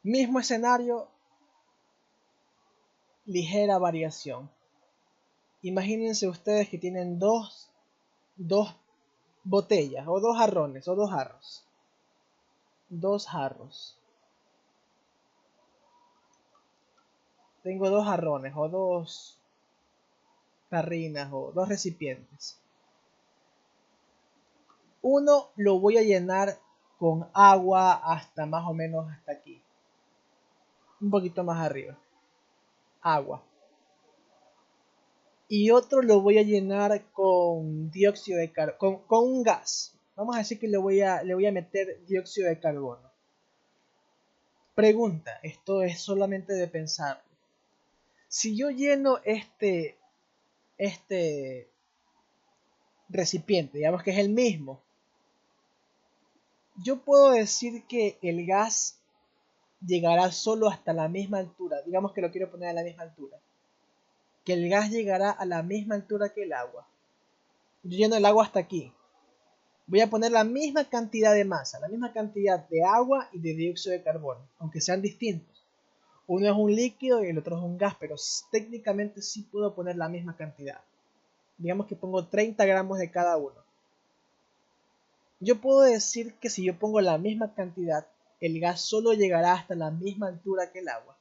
Mismo escenario, ligera variación. Imagínense ustedes que tienen dos botellas o dos jarrones o dos jarros. Dos jarros. Tengo dos jarrones o dos tarrinas o dos recipientes. Uno lo voy a llenar con agua hasta más o menos hasta aquí. Un poquito más arriba. Agua. Y otro lo voy a llenar con dióxido de carbono, con un gas. Vamos a decir que le voy a meter dióxido de carbono. Pregunta, esto es solamente de pensar. Si yo lleno este recipiente, digamos que es el mismo, yo puedo decir que el gas llegará solo hasta la misma altura. Digamos que lo quiero poner a la misma altura. Que el gas llegará a la misma altura que el agua. Yo lleno el agua hasta aquí. Voy a poner la misma cantidad de masa, la misma cantidad de agua y de dióxido de carbono, aunque sean distintos. Uno es un líquido y el otro es un gas, pero técnicamente sí puedo poner la misma cantidad. Digamos que pongo 30 gramos de cada uno. Yo puedo decir que si yo pongo la misma cantidad, el gas solo llegará hasta la misma altura que el agua.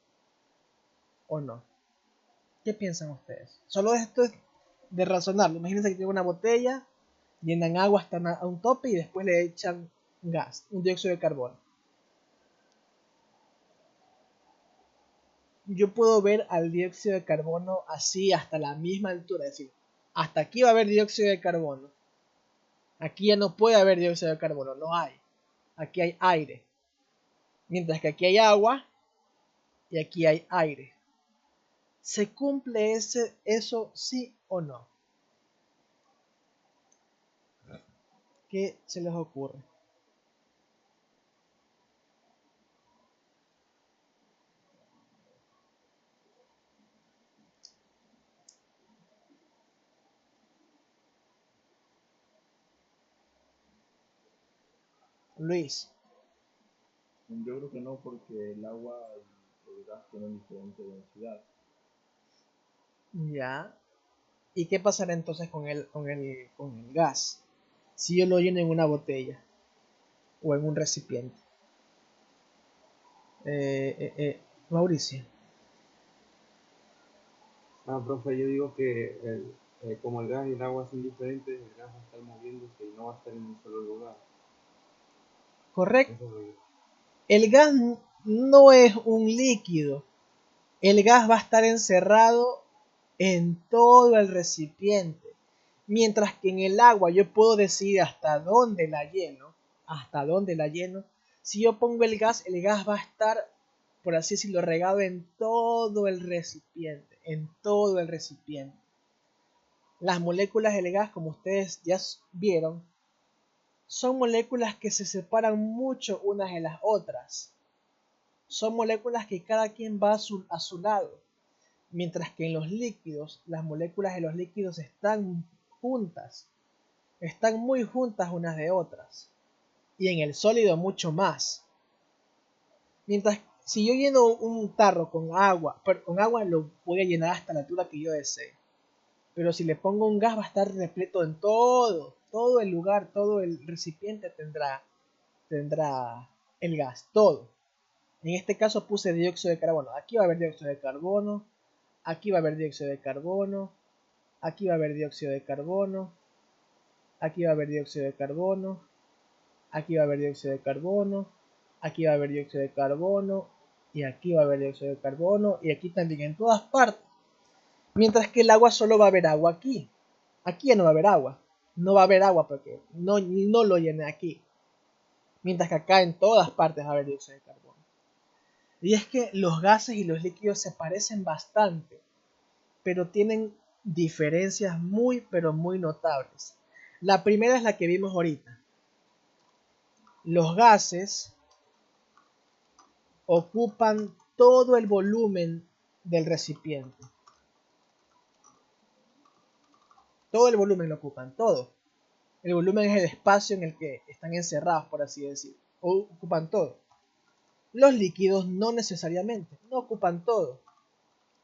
¿O no? ¿Qué piensan ustedes? Solo esto es de razonarlo. Imagínense que tienen una botella, llenan agua hasta a un tope y después le echan gas, un dióxido de carbono. Yo puedo ver al dióxido de carbono así hasta la misma altura, es decir, hasta aquí va a haber dióxido de carbono. Aquí ya no puede haber dióxido de carbono, no hay. Aquí hay aire. Mientras que aquí hay agua y aquí hay aire. ¿Se cumple eso sí o no? ¿Qué se les ocurre? Luis. Yo creo que no, porque el agua y el gas tienen diferente densidad. Ya. ¿Y qué pasará entonces con el gas? Si yo lo lleno en una botella o en un recipiente. Mauricio. Ah, profe, yo digo que como el gas y el agua son diferentes, el gas va a estar moviéndose y no va a estar en un solo lugar. Correcto. Eso es lo que... El gas no es un líquido. El gas va a estar encerrado en todo el recipiente. Mientras que en el agua yo puedo decidir hasta dónde la lleno. Hasta dónde la lleno. Si yo pongo el gas va a estar, por así decirlo, regado en todo el recipiente. En todo el recipiente. Las moléculas del gas, como ustedes ya vieron, son moléculas que se separan mucho unas de las otras. Son moléculas que cada quien va a su lado. Mientras que en los líquidos, las moléculas de los líquidos están juntas. Están muy juntas unas de otras. Y en el sólido mucho más. Mientras si yo lleno un tarro con agua lo voy a llenar hasta la altura que yo desee. Pero si le pongo un gas va a estar repleto en todo el lugar, todo el recipiente tendrá el gas, todo. En este caso puse dióxido de carbono. Aquí va a haber dióxido de carbono, aquí va a haber dióxido de carbono, aquí va a haber dióxido de carbono, aquí va a haber dióxido de carbono, aquí va a haber dióxido de carbono, aquí va a haber dióxido de carbono, y aquí va a haber dióxido de carbono, y aquí también, en todas partes. Mientras que el agua solo va a haber agua aquí. Aquí ya no va a haber agua. No va a haber agua porque no lo llené aquí. Mientras que acá en todas partes va a haber dióxido de carbono. Y es que los gases y los líquidos se parecen bastante, pero tienen diferencias muy, pero muy notables. La primera es la que vimos ahorita. Los gases ocupan todo el volumen del recipiente. Todo el volumen lo ocupan, todo. El volumen es el espacio en el que están encerrados, por así decir. Ocupan todo. Los líquidos no necesariamente, no ocupan todo.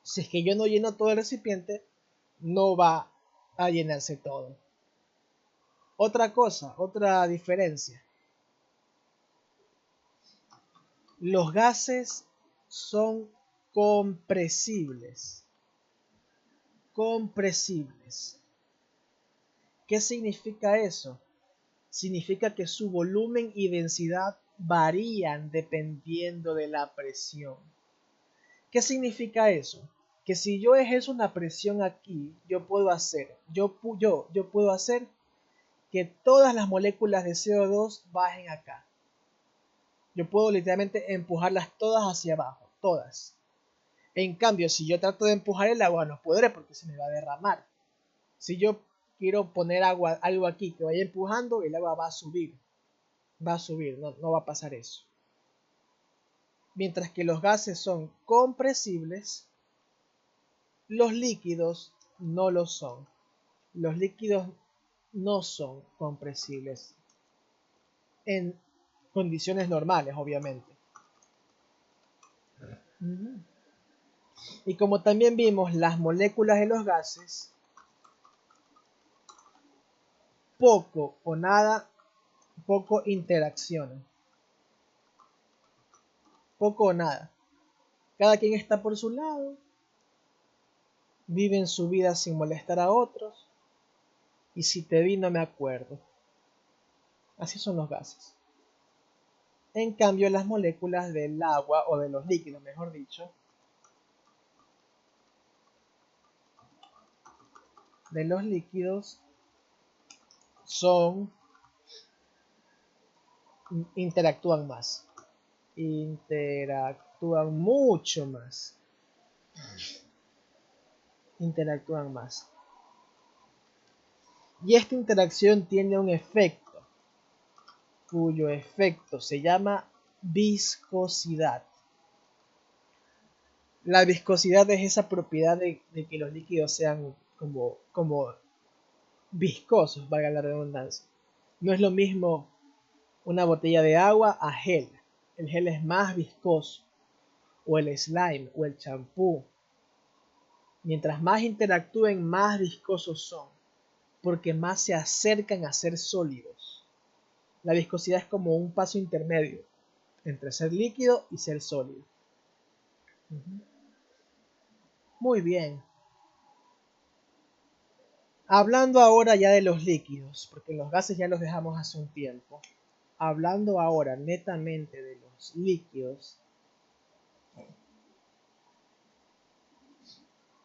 Si es que yo no lleno todo el recipiente, no va a llenarse todo. Otra cosa, otra diferencia. Los gases son compresibles. Compresibles. ¿Qué significa eso? Significa que su volumen y densidad varían dependiendo de la presión. ¿Qué significa eso? Que si yo ejerzo una presión aquí, yo puedo hacer que todas las moléculas de CO2 bajen acá. Yo puedo literalmente empujarlas todas hacia abajo, todas. En cambio, si yo trato de empujar el agua, no podré porque se me va a derramar. Si yo quiero poner algo aquí que vaya empujando, el agua va a subir. Va a subir, no va a pasar eso. Mientras que los gases son compresibles, los líquidos no lo son. Los líquidos no son compresibles en condiciones normales, obviamente. Y como también vimos, las moléculas de los gases poco o nada, poco interaccionan. Poco o nada. Cada quien está por su lado, viven su vida sin molestar a otros, y si te vi no me acuerdo. Así son los gases. En cambio, las moléculas del agua, o de los líquidos, mejor dicho, de los líquidos interactúan más. Interactúan mucho más. Interactúan más. Y esta interacción tiene un efecto, cuyo efecto se llama viscosidad. La viscosidad es esa propiedad de que los líquidos sean como viscosos, valga la redundancia. No es lo mismo una botella de agua a gel. El gel es más viscoso, o el slime, o el champú. Mientras más interactúen, más viscosos son, porque más se acercan a ser sólidos. La viscosidad es como un paso intermedio entre ser líquido y ser sólido. Muy bien. Hablando ahora ya de los líquidos, porque los gases ya los dejamos hace un tiempo. Hablando ahora netamente de los líquidos,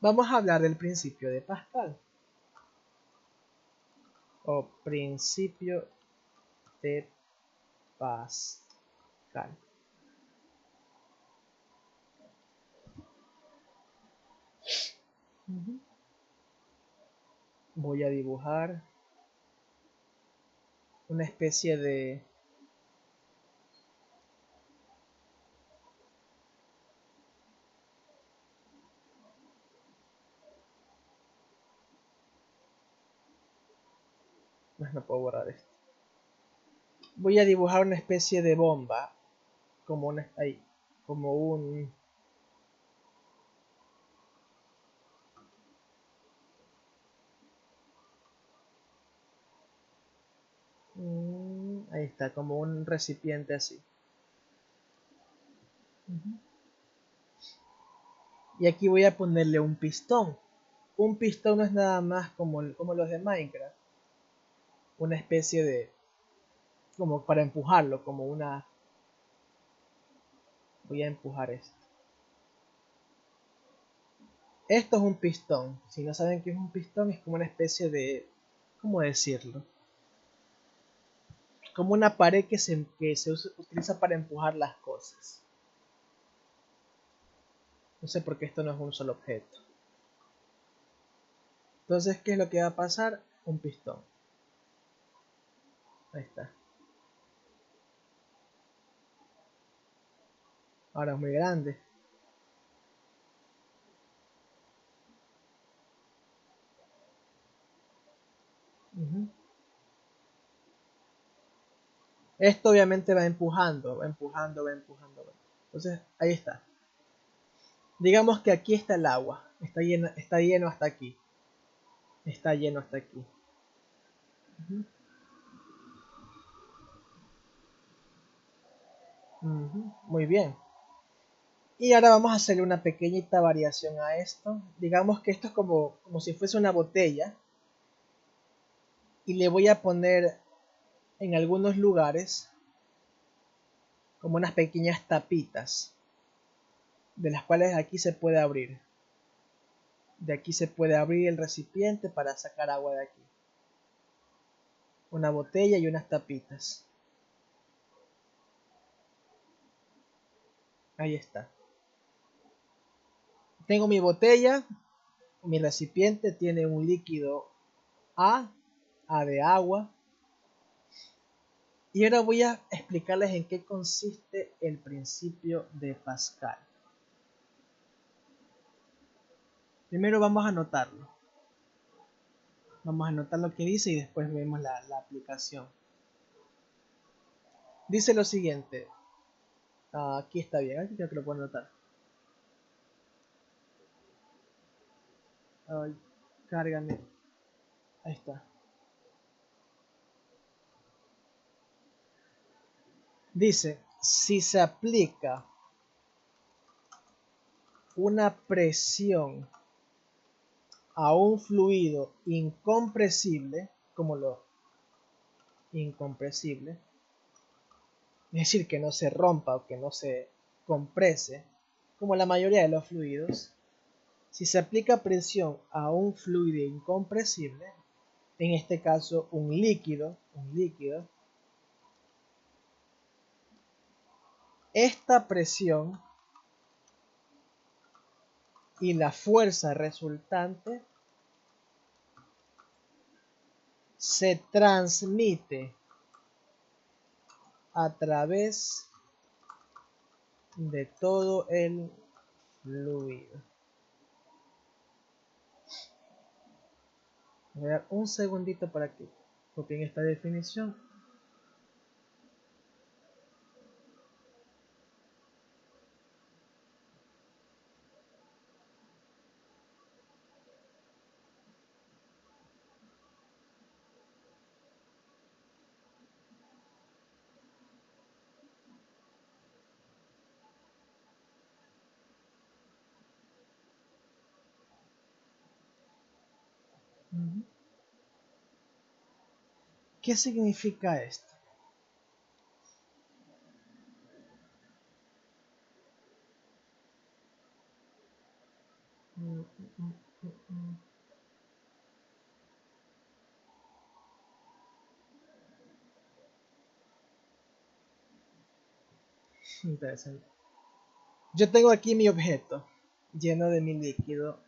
vamos a hablar del principio de Pascal. O principio de Pascal. Voy a dibujar una especie de no puedo borrar esto. Voy a dibujar una especie de bomba, como ahí está, como un recipiente así. Y aquí voy a ponerle un pistón. Un pistón no es nada más como los de Minecraft. Una especie de, como para empujarlo, voy a empujar esto. Esto es un pistón. Si no saben qué es un pistón, es como una especie de, ¿cómo decirlo? Como una pared que se utiliza para empujar las cosas. No sé por qué esto no es un solo objeto. Entonces, ¿qué es lo que va a pasar? Un pistón. Ahí está. Ahora es muy grande. Esto obviamente va empujando, va empujando, va empujando. Entonces, ahí está. Digamos que aquí está el agua. Está lleno hasta aquí. Está lleno hasta aquí. Ujú. Ujú, muy bien. Y ahora vamos a hacerle una pequeñita variación a esto. Digamos que esto es como si fuese una botella. Y le voy a poner en algunos lugares como unas pequeñas tapitas. De las cuales aquí se puede abrir. De aquí se puede abrir el recipiente para sacar agua de aquí. Una botella y unas tapitas. Ahí está. Tengo mi botella, mi recipiente tiene un líquido A de agua. Y ahora voy a explicarles en qué consiste el principio de Pascal. Primero vamos a anotarlo. Vamos a anotar lo que dice y después vemos la aplicación. Dice lo siguiente. Aquí está bien, aquí creo que lo puedo anotar. Ay, cárgame. Ahí está. Dice, si se aplica una presión a un fluido incompresible, como lo incompresible, es decir, que no se rompa o que no se comprese, como la mayoría de los fluidos, si se aplica presión a un fluido incompresible, en este caso un líquido, esta presión y la fuerza resultante se transmite a través de todo el fluido. Voy a dar un segundito para que copien esta definición. ¿Qué significa esto? Interesante. Yo tengo aquí mi objeto lleno de mi líquido.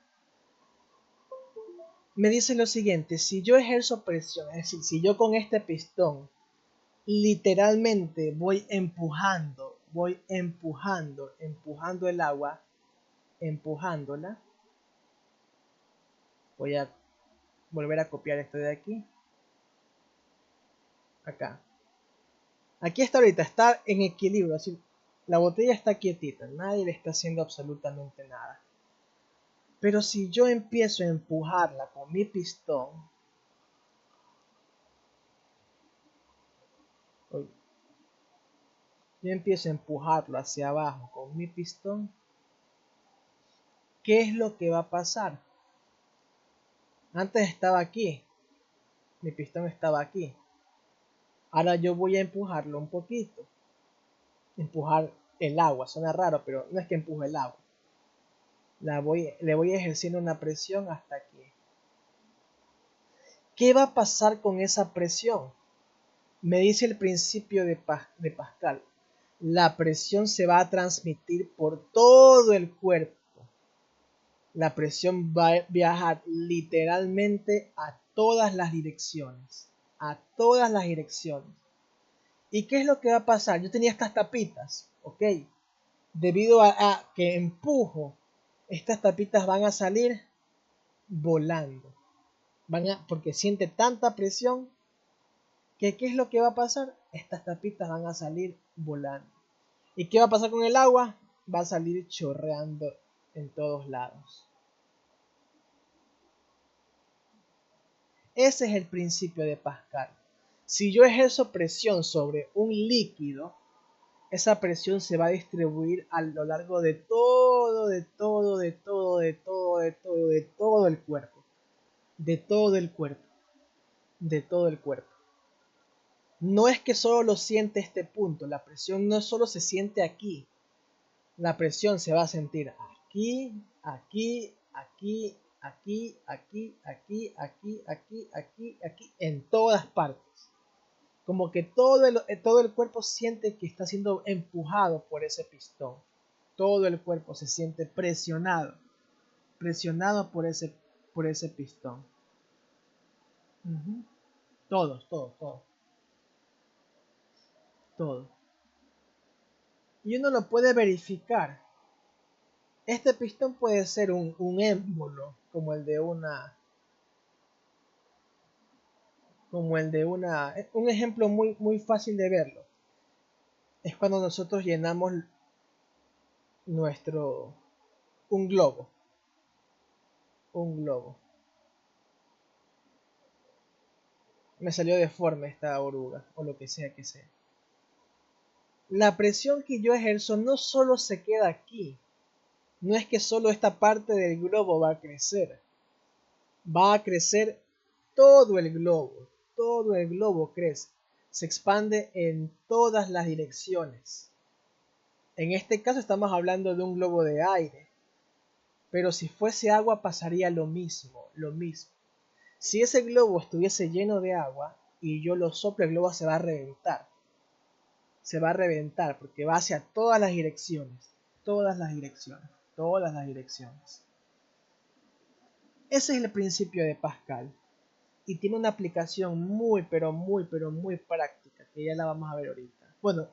Me dice lo siguiente, si yo ejerzo presión, es decir, si yo con este pistón literalmente voy empujando el agua, empujándola, voy a volver a copiar esto de aquí, acá. Aquí está ahorita, está en equilibrio, así, la botella está quietita, nadie le está haciendo absolutamente nada. Pero si yo empiezo a empujarla con mi pistón, yo empiezo a empujarlo hacia abajo con mi pistón, ¿qué es lo que va a pasar? Antes estaba aquí, mi pistón estaba aquí. Ahora yo voy a empujarlo un poquito. Empujar el agua, suena raro, pero no es que empuje el agua. Le voy ejerciendo una presión hasta aquí. ¿Qué va a pasar con esa presión? Me dice el principio de Pascal. La presión se va a transmitir por todo el cuerpo. La presión va a viajar literalmente a todas las direcciones. A todas las direcciones. ¿Y qué es lo que va a pasar? Yo tenía estas tapitas, ¿ok? Debido a que empujo, estas tapitas van a salir volando. Porque siente tanta presión que ¿qué es lo que va a pasar? Estas tapitas van a salir volando. ¿Y qué va a pasar con el agua? Va a salir chorreando en todos lados. Ese es el principio de Pascal. Si yo ejerzo presión sobre un líquido, esa presión se va a distribuir a lo largo de todo el cuerpo. De todo el cuerpo. De todo el cuerpo. No es que solo lo siente este punto, la presión no solo se siente aquí, la presión se va a sentir aquí, aquí, aquí, aquí, aquí, aquí, aquí, aquí, aquí, aquí, en todas partes. Como que todo el cuerpo siente que está siendo empujado por ese pistón. Todo el cuerpo se siente presionado, presionado por ese pistón. Todos, todos, todos, todo. Y uno lo puede verificar. Este pistón puede ser un émbolo, un ejemplo muy, muy fácil de verlo. Es cuando nosotros llenamos nuestro, un globo, un globo. Me salió deforme esta oruga, o lo que sea que sea. La presión que yo ejerzo no solo se queda aquí, no es que solo esta parte del globo va a crecer todo el globo crece, se expande en todas las direcciones. En este caso estamos hablando de un globo de aire, pero si fuese agua pasaría lo mismo, lo mismo. Si ese globo estuviese lleno de agua y yo lo soplo, el globo se va a reventar. Se va a reventar porque va hacia todas las direcciones, todas las direcciones, todas las direcciones. Ese es el principio de Pascal y tiene una aplicación muy, pero muy, pero muy práctica que ya la vamos a ver ahorita. Bueno,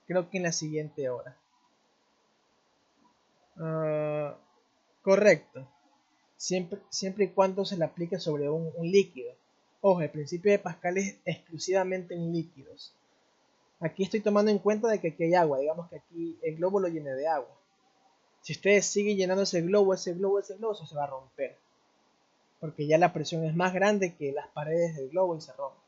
creo que en la siguiente hora. Correcto. Siempre y cuando se le aplique sobre un líquido. Ojo, el principio de Pascal es exclusivamente en líquidos. Aquí estoy tomando en cuenta de que aquí hay agua. Digamos que aquí el globo lo llene de agua. Si ustedes siguen llenando ese globo, eso se va a romper. Porque ya la presión es más grande que las paredes del globo y se rompe.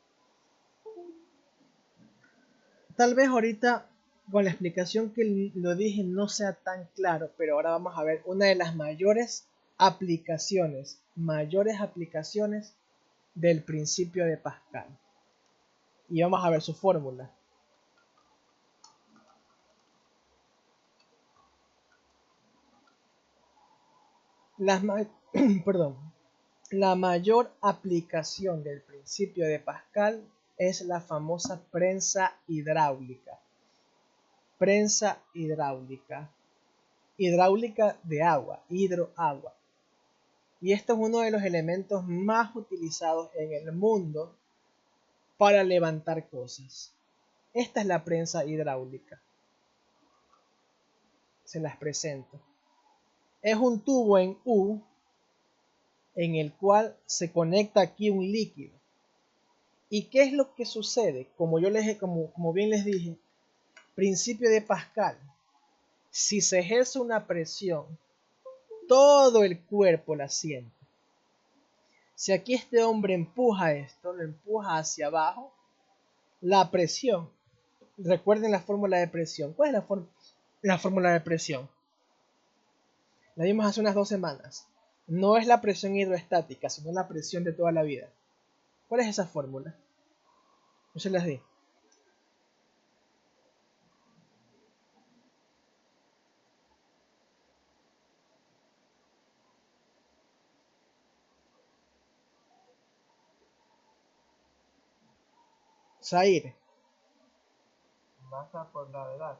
Tal vez ahorita con la explicación que lo dije no sea tan claro, pero ahora vamos a ver una de las mayores aplicaciones del principio de Pascal. Y vamos a ver su fórmula. Perdón. La mayor aplicación del principio de Pascal es la famosa prensa hidráulica. Prensa hidráulica. Hidráulica de agua, hidroagua. Y esto es uno de los elementos más utilizados en el mundo para levantar cosas. Esta es la prensa hidráulica. Se las presento. Es un tubo en U en el cual se conecta aquí un líquido. ¿Y qué es lo que sucede? Como bien les dije, principio de Pascal. Si se ejerce una presión, todo el cuerpo la siente. Si aquí este hombre empuja esto, lo empuja hacia abajo, la presión, recuerden la fórmula de presión. ¿Cuál es la fórmula de presión? La vimos hace unas 2 semanas. No es la presión hidroestática, sino la presión de toda la vida. ¿Cuál es esa fórmula? Yo se las di. Zaire. Masa por gravedad.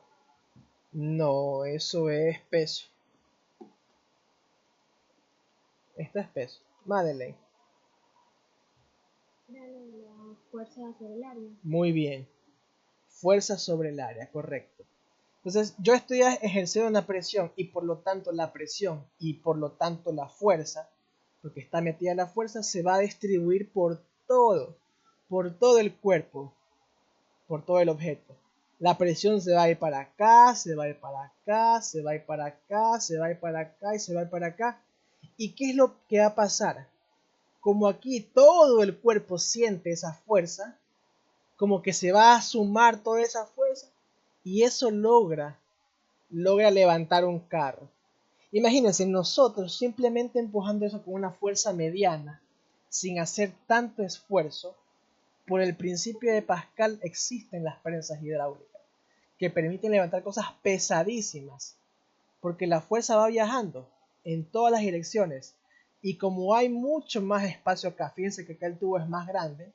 No, eso es peso. Esto es peso. Madeleine. La fuerza sobre el área. Muy bien. Fuerza sobre el área, correcto. Entonces, yo estoy ejerciendo una presión y por lo tanto la presión y por lo tanto la fuerza, porque está metida la fuerza, se va a distribuir por todo el cuerpo, por todo el objeto. La presión se va a ir para acá, se va a ir para acá, se va a ir para acá, se va a ir para acá y se va a ir para acá. ¿Y qué es lo que va a pasar? Como aquí todo el cuerpo siente esa fuerza, como que se va a sumar toda esa fuerza y eso logra levantar un carro. Imagínense nosotros simplemente empujando eso con una fuerza mediana, sin hacer tanto esfuerzo. Por el principio de Pascal existen las prensas hidráulicas que permiten levantar cosas pesadísimas, porque la fuerza va viajando en todas las direcciones y como hay mucho más espacio acá, fíjense que acá el tubo es más grande,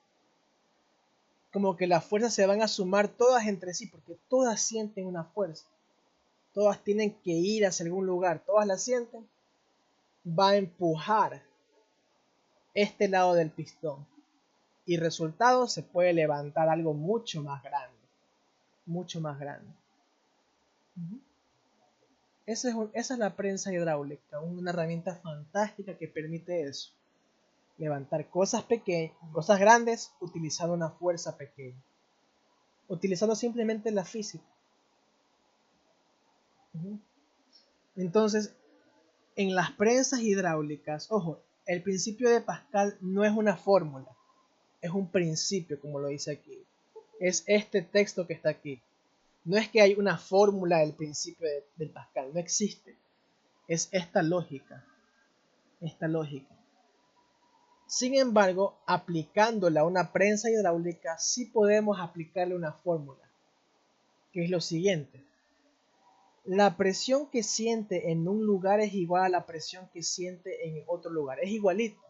como que las fuerzas se van a sumar todas entre sí, porque todas sienten una fuerza, todas tienen que ir hacia algún lugar, todas la sienten, va a empujar este lado del pistón y resultado se puede levantar algo mucho más grande, mucho más grande. Esa es la prensa hidráulica, una herramienta fantástica que permite eso, levantar cosas pequeñas, cosas grandes utilizando una fuerza pequeña, utilizando simplemente la física. Entonces, en las prensas hidráulicas, ojo, el principio de Pascal no es una fórmula, es un principio, como lo dice aquí. Es este texto que está aquí. No es que hay una fórmula del principio del Pascal, no existe. Es esta lógica, esta lógica. Sin embargo, aplicándola a una prensa hidráulica, sí podemos aplicarle una fórmula, que es lo siguiente. La presión que siente en un lugar es igual a la presión que siente en otro lugar. Es igualito.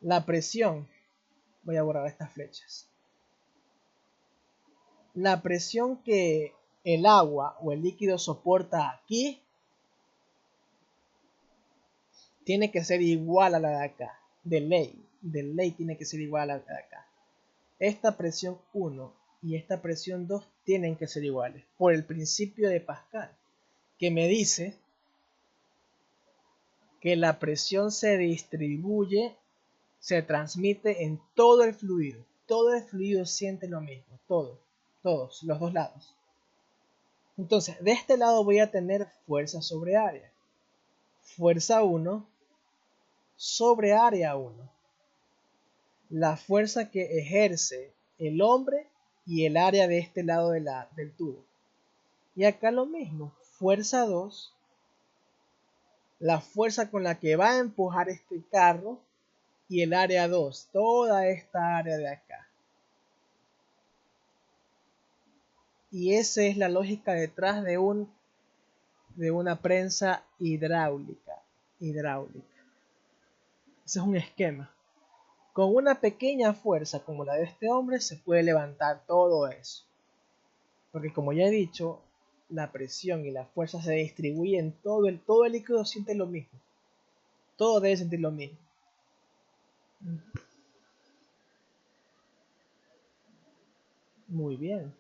La presión, voy a borrar estas flechas. La presión que el agua o el líquido soporta aquí tiene que ser igual a la de acá. De ley tiene que ser igual a la de acá. Esta presión 1 y esta presión 2 tienen que ser iguales por el principio de Pascal, que me dice que la presión se distribuye, se transmite en todo el fluido. Todo el fluido siente lo mismo, todos, los dos lados. Entonces, de este lado voy a tener fuerza sobre área. Fuerza 1 sobre área 1. La fuerza que ejerce el hombre y el área de este lado del tubo. Y acá lo mismo, fuerza 2, la fuerza con la que va a empujar este carro y el área 2, toda esta área de acá. Y esa es la lógica detrás de una prensa hidráulica. Ese es un esquema. Con una pequeña fuerza como la de este hombre se puede levantar todo eso. Porque como ya he dicho, la presión y la fuerza se distribuyen, todo el líquido siente lo mismo. Todo debe sentir lo mismo. Muy bien.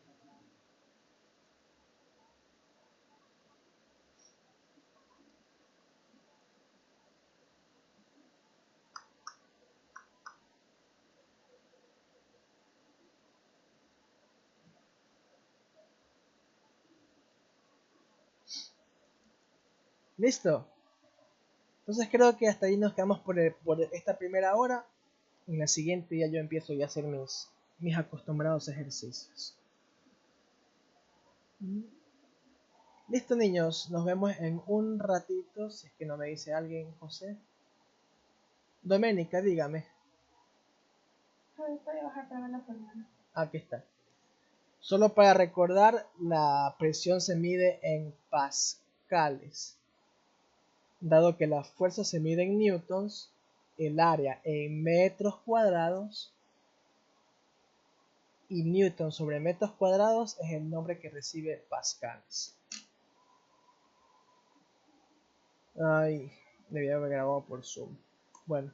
¿Listo? Entonces creo que hasta ahí nos quedamos por esta primera hora. En la siguiente ya yo empiezo ya a hacer mis acostumbrados ejercicios. Listo, niños, nos vemos en un ratito, si es que no me dice alguien, José. Doménica, dígame. Puede bajar para ver la fórmula. Aquí está. Solo para recordar, la presión se mide en pascales. Dado que la fuerza se mide en newtons, el área en metros cuadrados y newton sobre metros cuadrados es el nombre que recibe pascales. Ay, debía haber grabado por Zoom. Bueno.